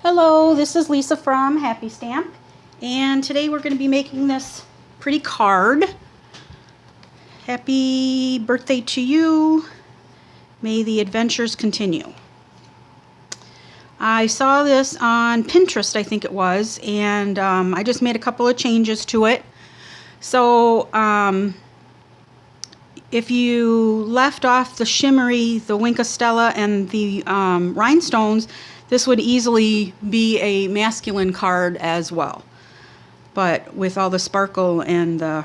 Hello, this is Lisa from Happy Stamp, and today we're going to be making this pretty card. Happy birthday to you. May the adventures continue. I saw this on Pinterest, I think it was, and I just made a couple of changes to it. So if you left off the shimmery, the Wink of Stella, and the rhinestones, this would easily be a masculine card as well. But with all the sparkle and the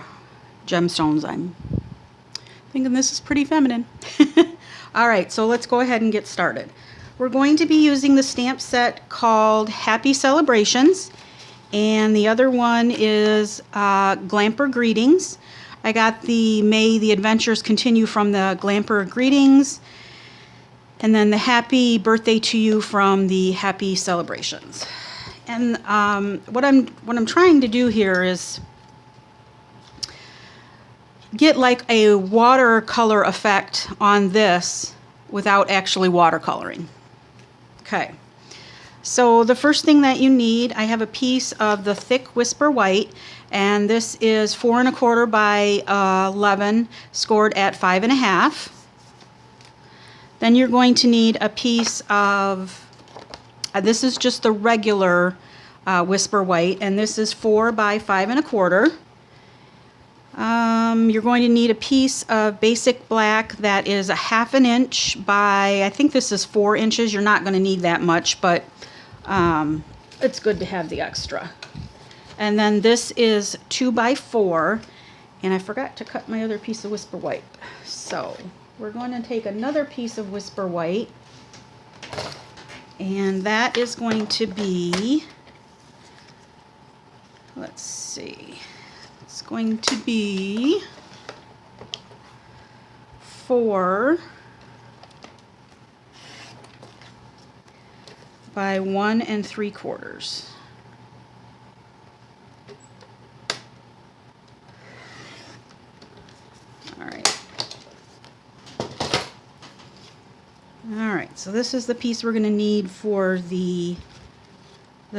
gemstones, I'm thinking this is pretty feminine. Alright, so let's go ahead and get started. We're going to be using the stamp set called Happy Celebrations, and the other one is Glamper Greetings. I got the May the Adventures Continue from the Glamper Greetings, and then the Happy Birthday to You from the Happy Celebrations. And what I'm trying to do here is get like a watercolor effect on this without actually watercoloring. Okay, so the first thing that you need, I have a piece of the thick Whisper White, and this is 4 1/4 by 11, scored at 5 1/2. Then you're going to need a piece of, this is just the regular Whisper White, and this is 4 by 5 1/4. You're going to need a piece of basic black that is a 1/2 inch by, I think this is 4 inches. You're not going to need that much, but it's good to have the extra. And then this is 2 by 4, and I forgot to cut my other piece of Whisper White. So we're going to take another piece of Whisper White, and that is going to be, let's see, it's going to be 4 by 1 3/4. Alright, so this is the piece we're going to need for the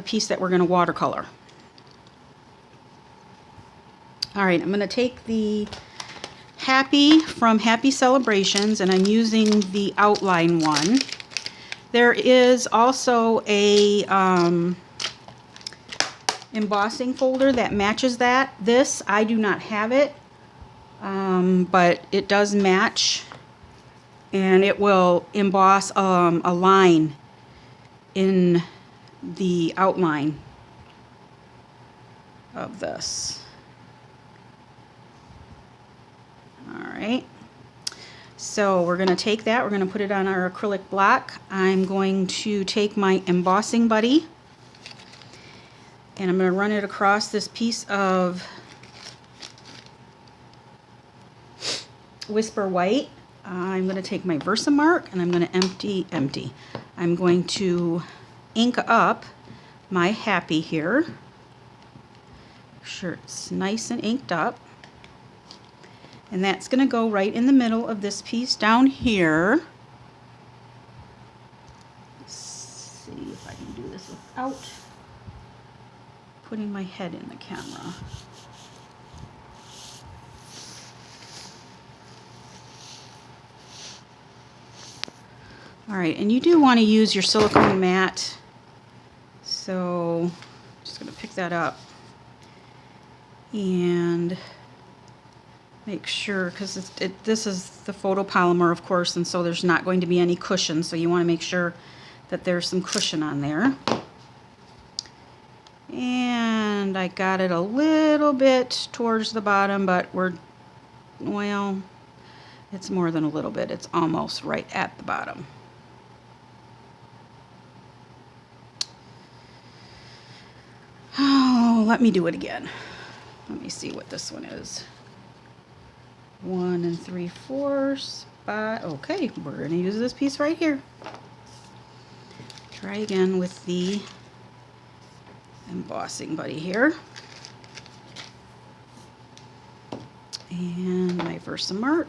piece that we're going to watercolor. Alright, I'm going to take the Happy from Happy Celebrations, and I'm using the outline one. There is also a embossing folder that matches that. This, I do not have it, but it does match. And it will emboss a line in the outline of this. Alright, so we're going to take that, we're going to put it on our acrylic block. I'm going to take my embossing buddy, and I'm going to run it across this piece of Whisper White. I'm going to take my Versamark, and I'm going to empty. I'm going to ink up my Happy here. Make sure it's nice and inked up. And that's going to go right in the middle of this piece down here. Let's see if I can do this without putting my head in the camera. Alright, and you do want to use your silicone mat, so I'm just going to pick that up and make sure, because this is the photopolymer, of course, and so there's not going to be any cushion, so you want to make sure that there's some cushion on there. And I got it a little bit towards the bottom, but well, it's more than a little bit. It's almost right at the bottom. Oh, let me do it again. Let me see what this one is. 1 3/4 by, okay, we're going to use this piece right here. Try again with the embossing buddy here. And my Versamark.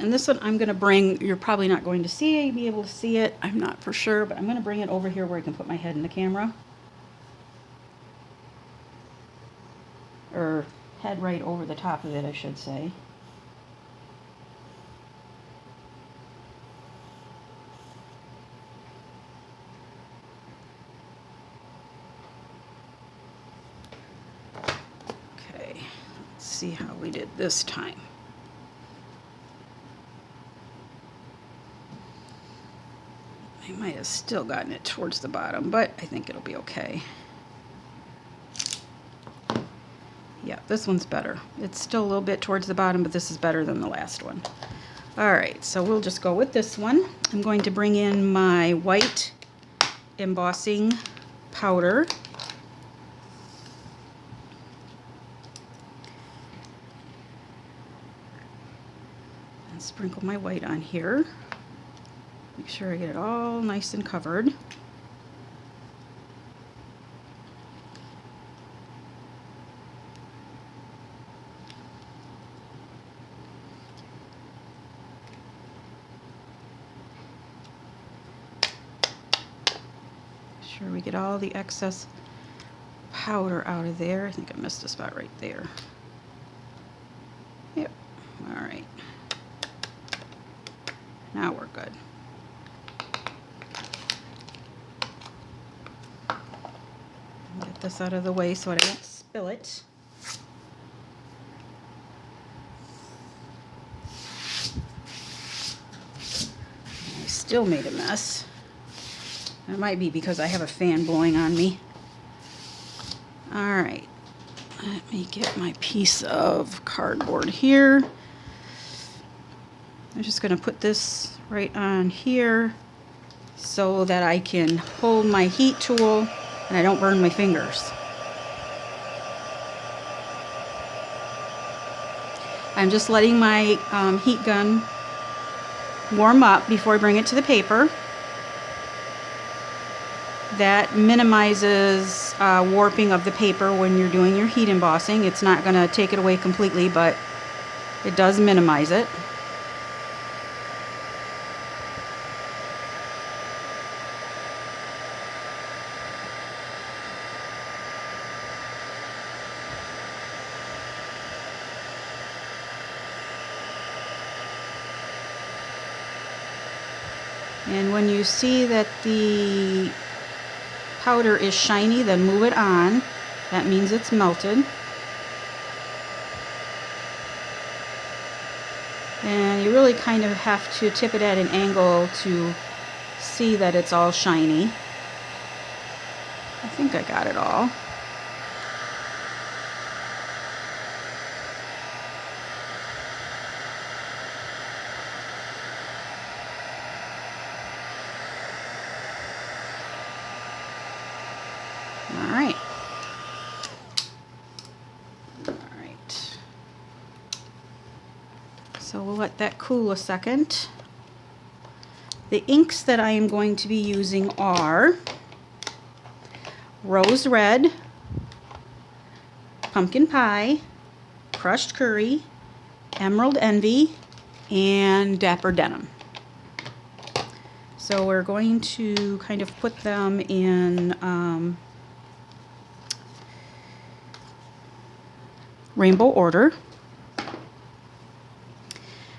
And this one I'm going to bring, you're probably not going to be able to see it. I'm not for sure, but I'm going to bring it over here where I can put my head in the camera. Or head right over the top of it, I should say. Okay, let's see how we did this time. I might have still gotten it towards the bottom, but I think it'll be okay. Yeah, this one's better. It's still a little bit towards the bottom, but this is better than the last one. All right, so we'll just go with this one. I'm going to bring in my white embossing powder. And sprinkle my white on here. Make sure I get it all nice and covered. Sure we get all the excess powder out of there. I think I missed a spot right there. Yep. All right. Now we're good. Get this out of the way so I don't spill it. I still made a mess. It might be because I have a fan blowing on me. All right, let me get my piece of cardboard here. I'm just going to put this right on here so that I can hold my heat tool and I don't burn my fingers. I'm just letting my heat gun warm up before I bring it to the paper. That minimizes warping of the paper when you're doing your heat embossing. It's not going to take it away completely, but it does minimize it. And when you see that the powder is shiny, then move it on. That means it's melted. And you really kind of have to tip it at an angle to see that it's all shiny. I think I got it all. So we'll let that cool a second. The inks that I am going to be using are Rose Red, Pumpkin Pie, Crushed Curry, Emerald Envy, and Dapper Denim. So we're going to kind of put them in rainbow order.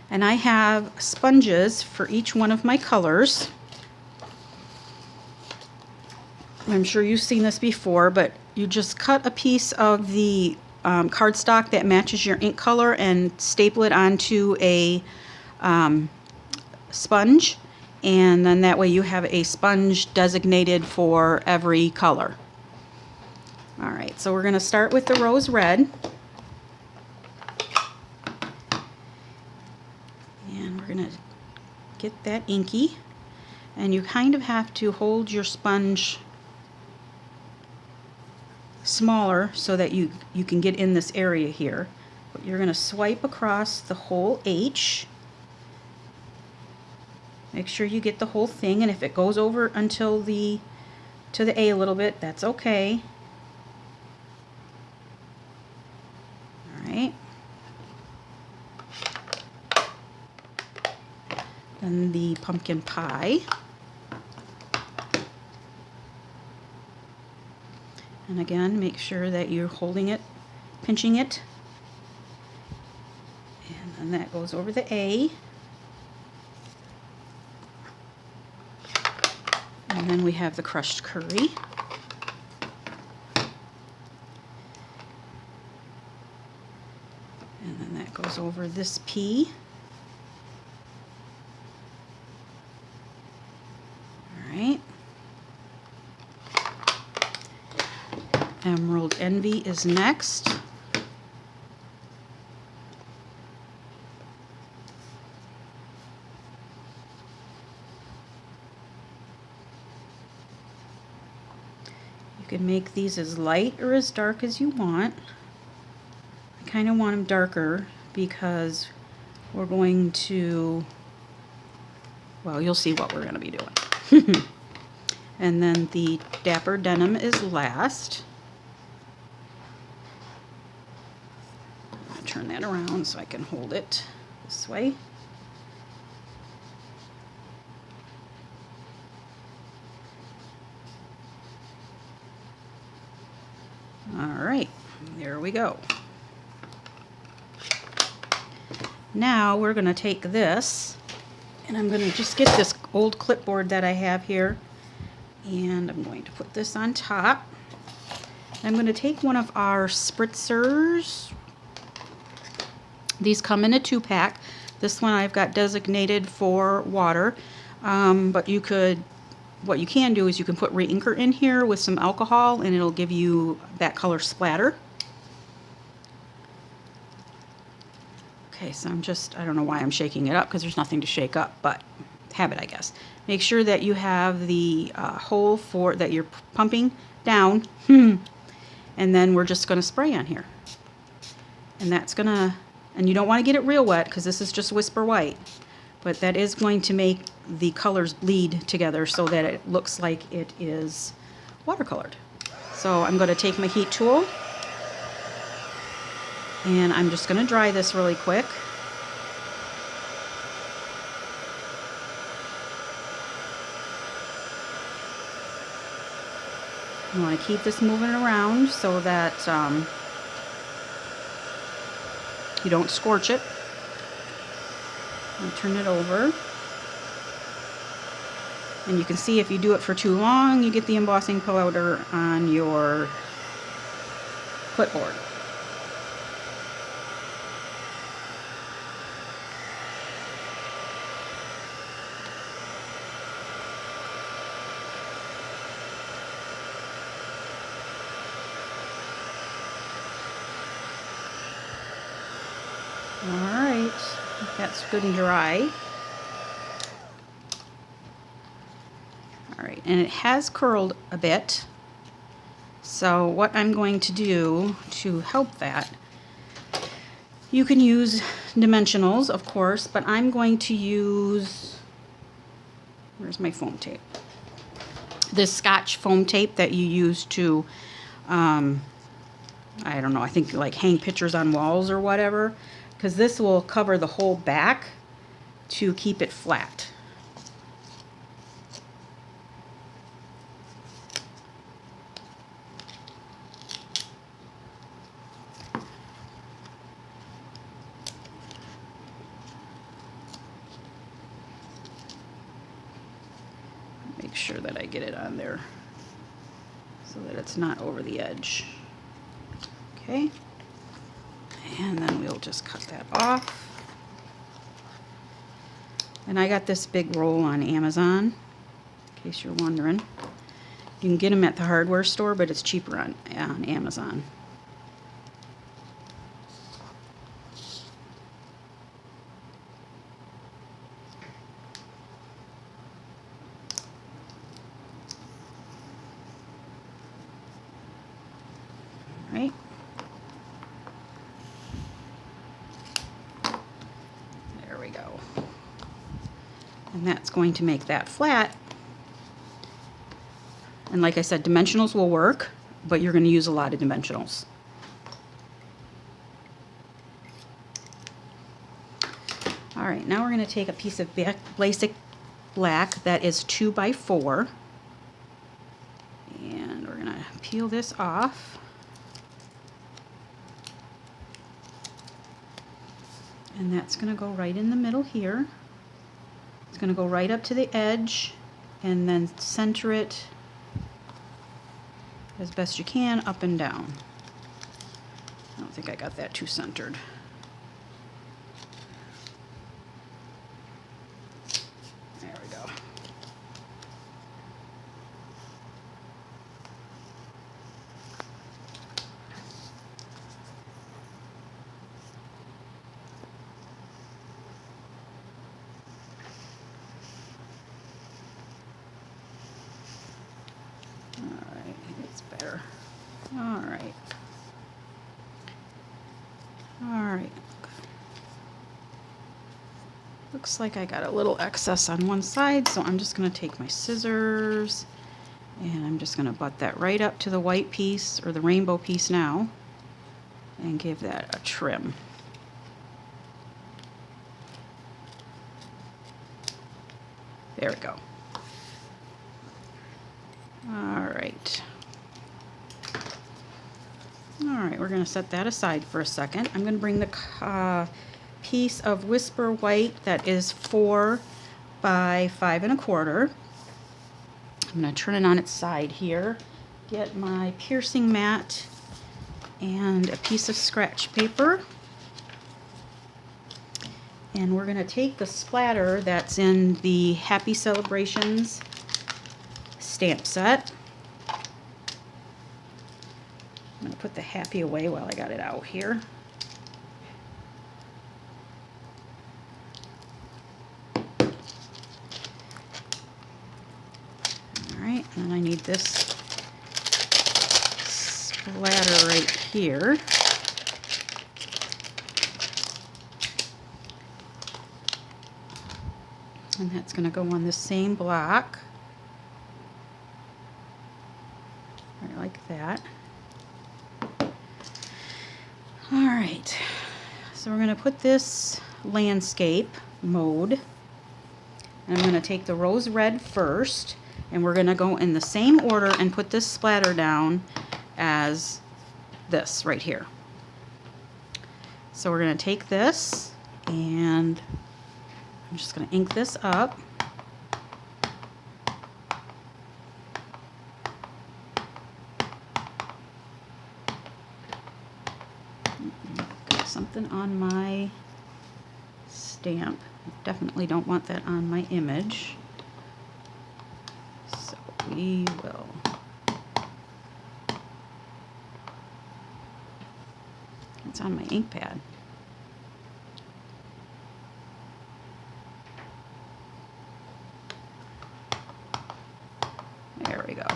And I have sponges for each one of my colors. I'm sure you've seen this before, but you just cut a piece of the cardstock that matches your ink color and staple it onto a sponge, and then that way you have a sponge designated for every color. All right, so we're going to start with the Rose Red. And we're going to get that inky, and you kind of have to hold your sponge smaller so that you can get in this area here. But you're going to swipe across the whole H. Make sure you get the whole thing, and if it goes over until to the A a little bit, that's okay. All right. Then the pumpkin pie. And again, make sure that you're holding it, pinching it. And then that goes over the A. And then we have the crushed curry. And then that goes over this P. All right. Emerald Envy is next. You can make these as light or as dark as you want. I kind of want them darker because we're going to, well, you'll see what we're going to be doing. And then the Dapper Denim is last. I'll turn that around so I can hold it this way. All right, there we go. Now we're going to take this, and I'm going to just get this old clipboard that I have here, and I'm going to put this on top. I'm going to take one of our spritzers. These come in a 2-pack. This one I've got designated for water, but you could, what you can do is you can put re-inker in here with some alcohol, and it'll give you that color splatter. Okay, so I don't know why I'm shaking it up, because there's nothing to shake up, but habit, I guess. Make sure that you have the hole that you're pumping down, and then we're just going to spray on here. And that's going to, and you don't want to get it real wet, because this is just Whisper White, but that is going to make the colors bleed together so that it looks like it is watercolored. So I'm going to take my heat tool, and I'm just going to dry this really quick. You want to keep this moving around so that you don't scorch it. I'll turn it over. And you can see if you do it for too long, you get the embossing powder on your clipboard. Alright, that's good and dry. Alright, and it has curled a bit. So what I'm going to do to help that, you can use dimensionals, of course, but I'm going to use, where's my foam tape? This Scotch foam tape that you use to, I don't know, I think like hang pictures on walls or whatever, because this will cover the whole back to keep it flat. Make sure that I get it on there so that it's not over the edge. Okay. And then we'll just cut that off. And I got this big roll on Amazon, in case you're wondering. You can get them at the hardware store, but it's cheaper on Amazon. All right. And that's going to make that flat. And like I said, dimensionals will work, but you're going to use a lot of dimensionals. All right, now we're going to take a piece of basic black that is 2 by 4, and we're going to peel this off. And that's going to go right in the middle here. It's going to go right up to the edge and then center it as best you can up and down. I don't think I got that too centered. There we go. Better. All right. Looks like I got a little excess on one side, so I'm just going to take my scissors and I'm just going to butt that right up to the white piece or the rainbow piece now and give that a trim. There we go. All right, we're going to set that aside for a second. I'm going to bring the piece of Whisper White that is 4 by 5 1/4. I'm going to turn it on its side here, get my piercing mat and a piece of scratch paper. And we're going to take the splatter that's in the Happy Celebrations stamp set. I'm going to put the happy away while I got it out here. Alright, and then I need this splatter right here. And that's going to go on the same block. Right, like that. Alright, so we're going to put this landscape mode. And I'm going to take the rose red first, and we're going to go in the same order and put this splatter down as this right here. So we're going to take this, and I'm just going to ink this up. Got something on my stamp. Definitely don't want that on my image. So we will. It's on my ink pad. There we go.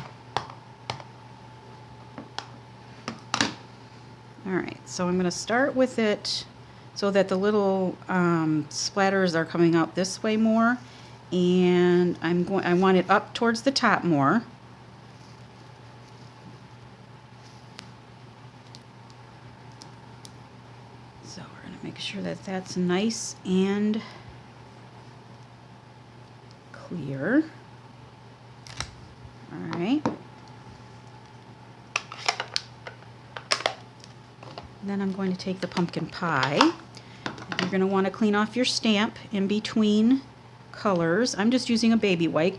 Alright, so I'm going to start with it so that the little splatters are coming out this way more, and I want it up towards the top more. So we're going to make sure that that's nice and clear. Alright. Then I'm going to take the pumpkin pie. You're going to want to clean off your stamp in between colors. I'm just using a baby white,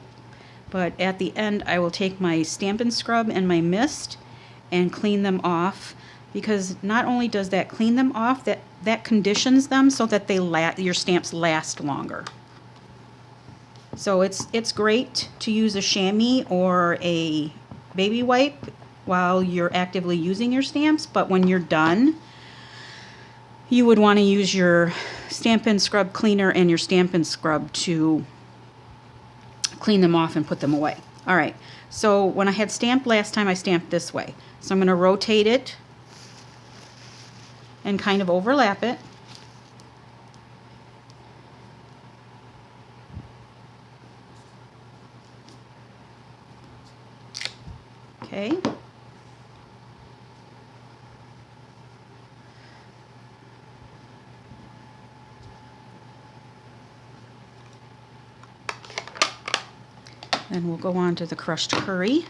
but at the end I will take my Stampin' Scrub and my mist and clean them off, because not only does that clean them off, that conditions them so that your stamps last longer. So it's great to use a chamois or a baby wipe while you're actively using your stamps, but when you're done, you would want to use your Stampin' Scrub cleaner and your Stampin' Scrub to clean them off and put them away. Alright, so when I had stamped last time, I stamped this way. So I'm going to rotate it and kind of overlap it. Okay. Then we'll go on to the crushed curry.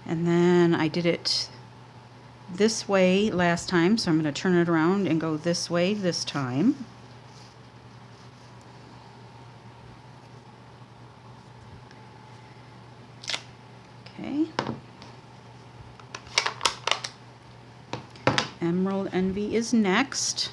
And then I did it this way last time, so I'm going to turn it around and go this way this time. Okay. Emerald Envy is next.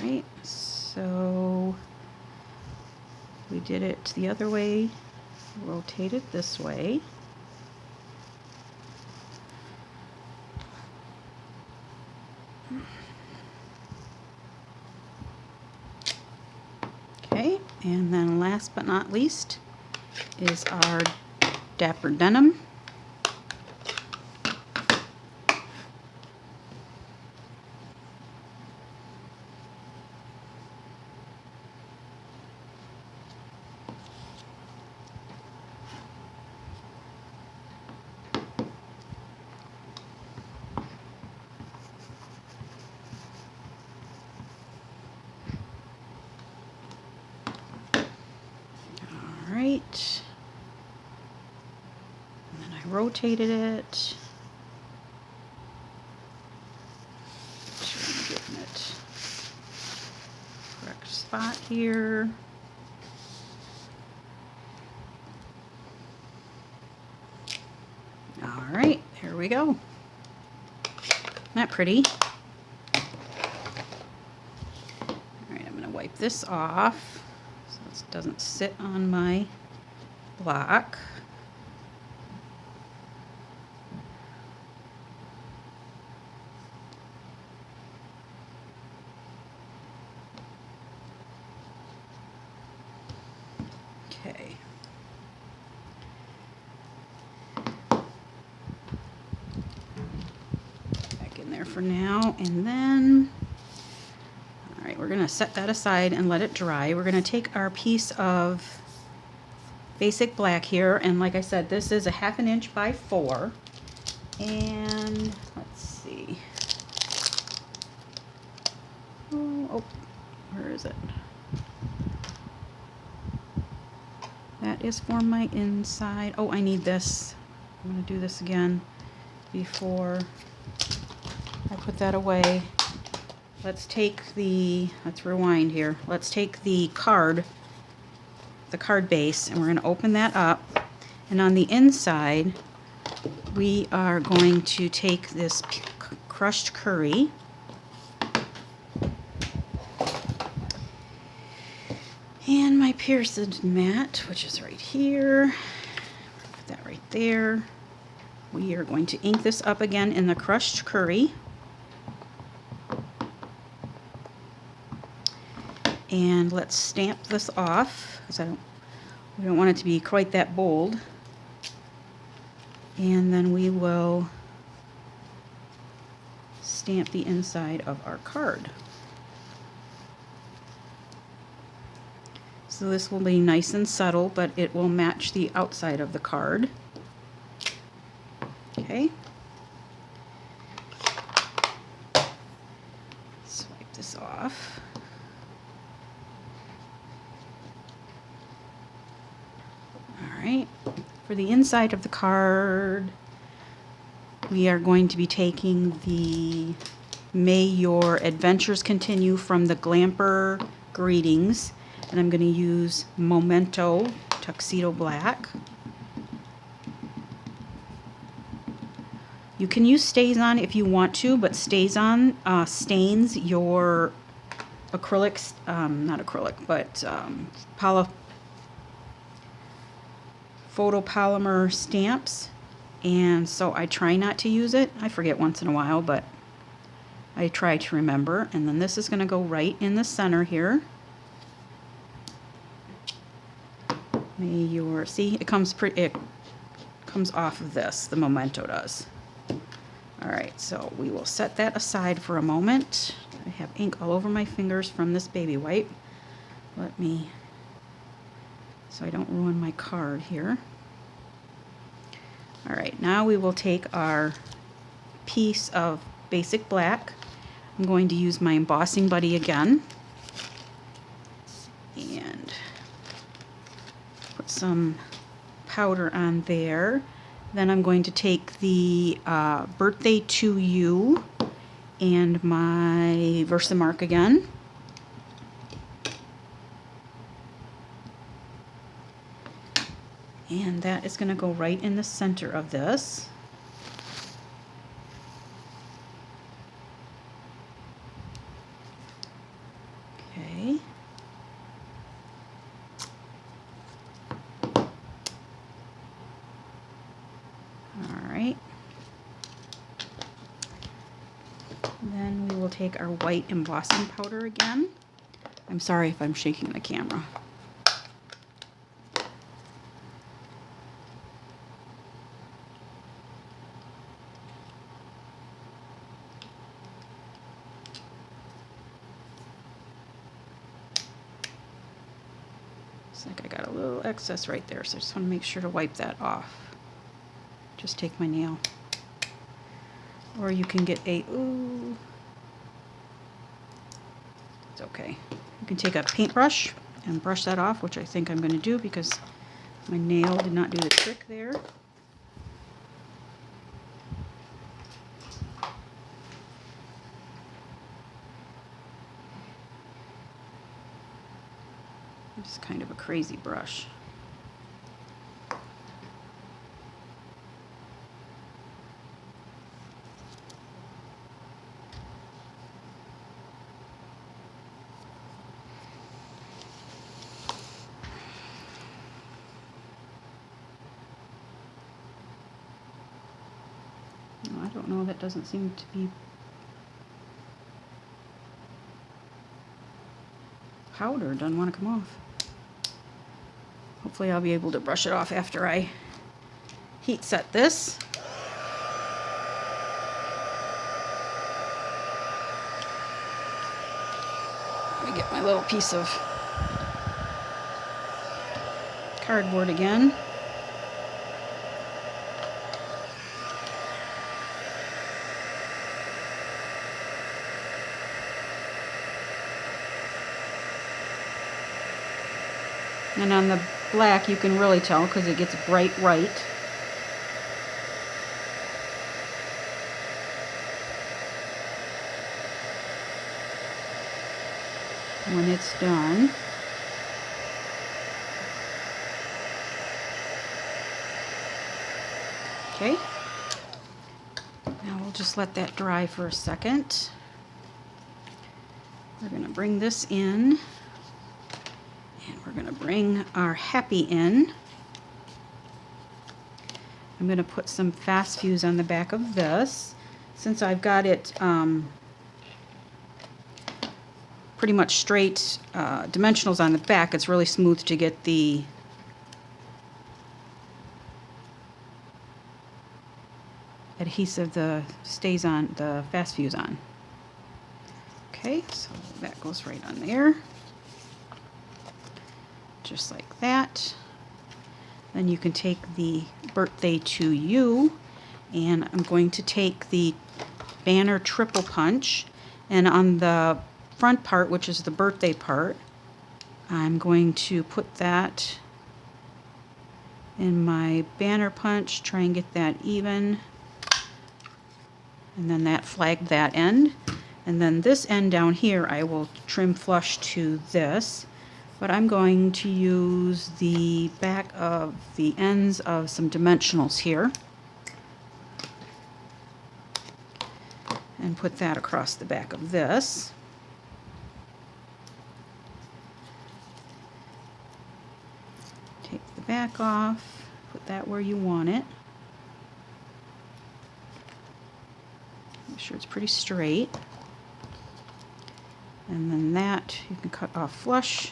Alright, so we did it the other way, rotate it this way. Okay, and then last but not least is our Dapper Denim. Right, and then I rotated it. Make sure I'm getting it correct spot here. All right, here we go. Isn't that pretty? All right, I'm going to wipe this off. It doesn't sit on my block. Okay. Back in there for now, and then we're going to set that aside and let it dry. We're going to take our piece of basic black here, and like I said, this is a 1/2 inch by 4. And let's see. Oh, where is it? That is for my inside. Oh, I need this. I'm going to do this again before I put that away. Let's rewind here. Let's take the card base, and we're going to open that up. And on the inside, we are going to take this crushed curry. And my Pearson's mat, which is right here. Put that right there. We are going to ink this up again in the crushed curry. And let's stamp this off, because we don't want it to be quite that bold. And then we will stamp the inside of our card. So this will be nice and subtle, but it will match the outside of the card. Okay. Let's wipe this off. Alright, for the inside of the card, we are going to be taking the May Your Adventures Continue from the Glamper Greetings, and I'm going to use Memento Tuxedo Black. You can use StazOn if you want to, but StazOn stains your acrylics, not acrylic, but photopolymer stamps, and so I try not to use it. I forget once in a while, but I try to remember. And then this is going to go right in the center here. See, it comes comes off of this, the memento does. All right, so we will set that aside for a moment. I have ink all over my fingers from this baby wipe. So I don't ruin my card here. All right, now we will take our piece of basic black. I'm going to use my embossing buddy again and put some powder on there. Then I'm going to take the Birthday to You and my Versamark again. And that is going to go right in the center of this. Okay. All right. Then we will take our white embossing powder again. I'm sorry if I'm shaking the camera. Looks like I got a little excess right there, so I just want to make sure to wipe that off. Just take my nail. Or you can get a, ooh, it's okay. You can take a paintbrush and brush that off, which I think I'm going to do because my nail did not do the trick there. It's kind of a crazy brush. No, I don't know, that doesn't seem to be powder. Doesn't want to come off. Hopefully I'll be able to brush it off after I heat set this. Let me get my little piece of cardboard again. And on the black you can really tell because it gets bright white. When it's done, okay, now we'll just let that dry for a second. We're going to bring this in. And we're going to bring our happy in. I'm going to put some fast fuse on the back of this. Since I've got it pretty much straight dimensionals on the back, it's really smooth to get the adhesive that stays on, the fast fuse on. Okay, so that goes right on there. Just like that. Then you can take the Birthday to You, and I'm going to take the banner triple punch, and on the front part, which is the birthday part, I'm going to put that in my banner punch, try and get that even, and then that flagged that end, and then this end down here I will trim flush to this. But I'm going to use the back of the ends of some dimensionals here and put that across the back of this. Take the back off, put that where you want it. Make sure it's pretty straight. And then that you can cut off flush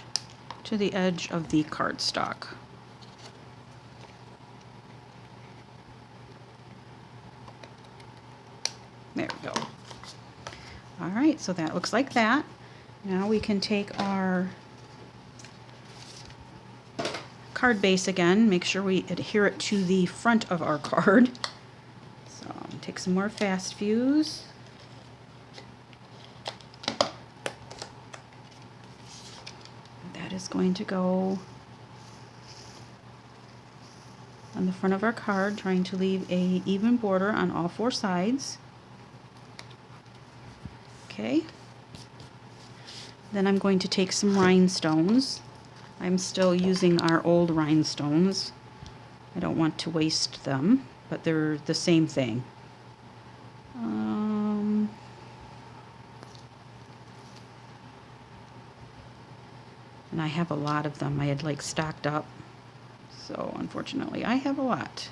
to the edge of the cardstock. There we go. All right, so that looks like that. Now we can take our card base again, make sure we adhere it to the front of our card. So take some more fast fuse. That is going to go on the front of our card, trying to leave a even border on all four sides. Okay. Then I'm going to take some rhinestones. I'm still using our old rhinestones. I don't want to waste them, but they're the same thing. And I have a lot of them. I had like stocked up. So unfortunately, I have a lot.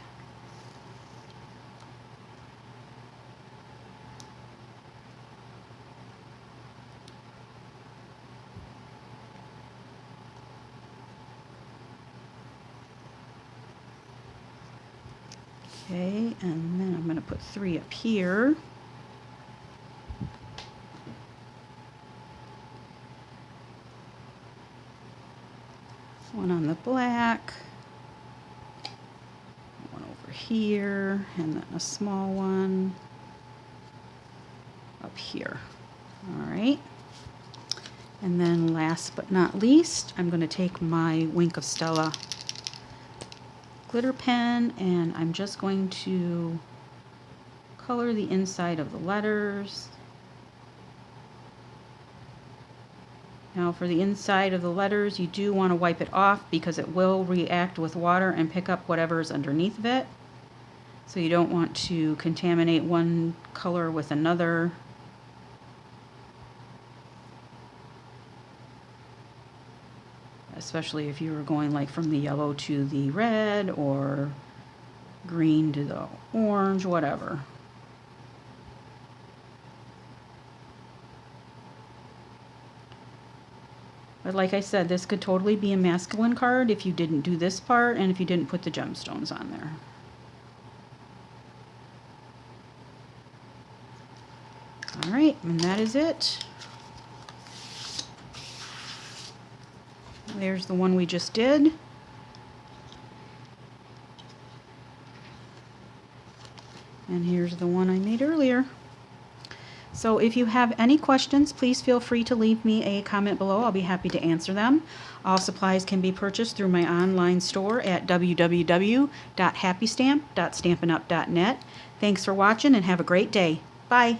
Okay, and then I'm going to put 3 up here. One on the black, one over here, and then a small one up here. All right. And then last but not least, I'm going to take my Wink of Stella glitter pen, and I'm just going to color the inside of the letters. Now for the inside of the letters, you do want to wipe it off because it will react with water and pick up whatever is underneath of it. So you don't want to contaminate one color with another. Especially if you were going like from the yellow to the red or green to the orange, whatever. But like I said, this could totally be a masculine card if you didn't do this part and if you didn't put the gemstones on there. All right, and that is it. There's the one we just did. And here's the one I made earlier. So if you have any questions, please feel free to leave me a comment below. I'll be happy to answer them. All supplies can be purchased through my online store at www.happystamp.stampinup.net. Thanks for watching and have a great day. Bye.